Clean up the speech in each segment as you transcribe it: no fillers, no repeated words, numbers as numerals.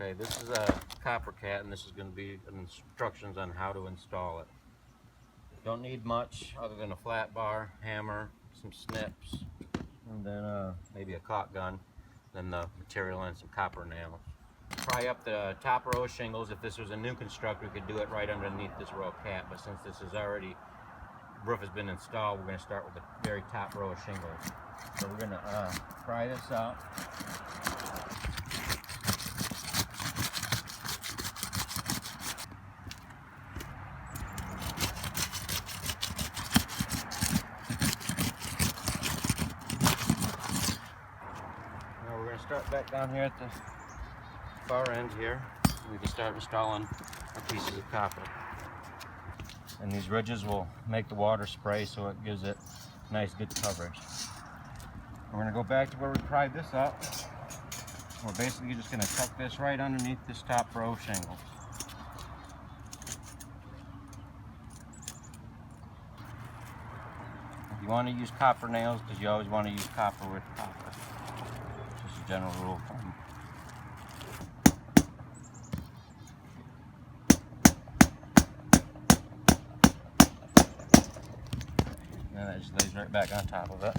Okay, this is a copper cat, and this is going to be instructions on how to install it. Don't need much other than a flat bar, hammer, some snips, and then maybe a caulk gun, then the material and some copper nails. Pry up the top row of shingles. If this was a new construct, we could do it right underneath this row of cat, but since this is already, roof has been installed, we're going to start with the very top row of shingles. So we're going to pry this out. Now we're going to start back down here at the far end here. We can start installing our pieces of copper. And these ridges will make the water spray, so it gives it nice good coverage. We're going to go back to where we pried this up. We're basically just going to tuck this right underneath this top row of shingles. You want to use copper nails because you always want to use copper with copper. Just a general rule of thumb. And that just lays right back on top of it.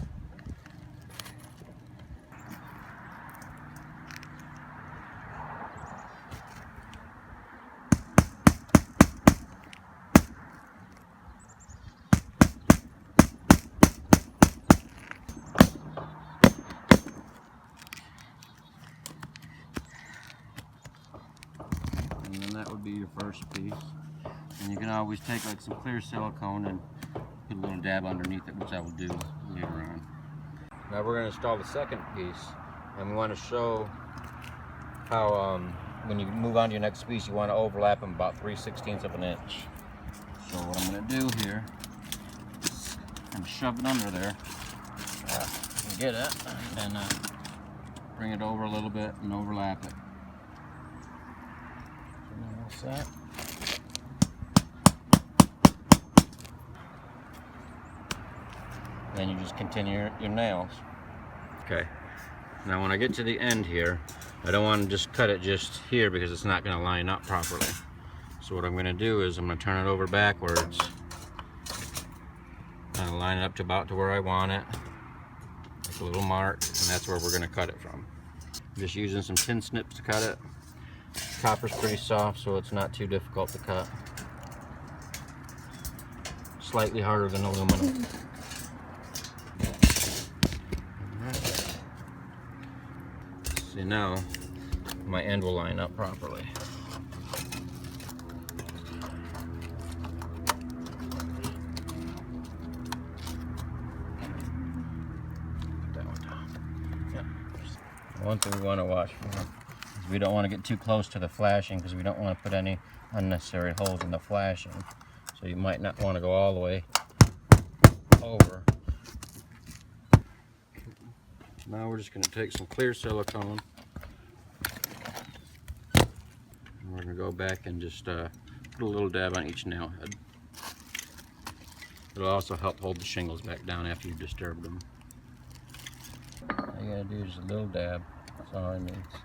And then that would be your first piece. And you can always take like some clear silicone and put a little dab underneath it, which I will do later on. Now we're going to install the second piece, and we want to show how when you move on to your next piece, you want to overlap them about 3/16 of an inch. So what I'm going to do here is I'm shove it under there, and get it, and bring it over a little bit and overlap it. So now that's that. Then you just continue your nails. Okay, now when I get to the end here, I don't want to just cut it just here because it's not going to line up properly. So what I'm going to do is I'm going to turn it over backwards, kind of line it up to about to where I want it, make a little mark, and that's where we're going to cut it from. I'm just using some tin snips to cut it. Copper's pretty soft, so it's not too difficult to cut. Slightly harder than aluminum. See, now my end will line up properly. Put that one down. Yep. One thing we want to watch for is we don't want to get too close to the flashing because we don't want to put any unnecessary holes in the flashing. So you might not want to go all the way over. Now we're just going to take some clear silicone, and we're going to go back and just put a little dab on each nail head. It'll also help hold the shingles back down after you've disturbed them. All you got to do is a little dab, that's all it needs.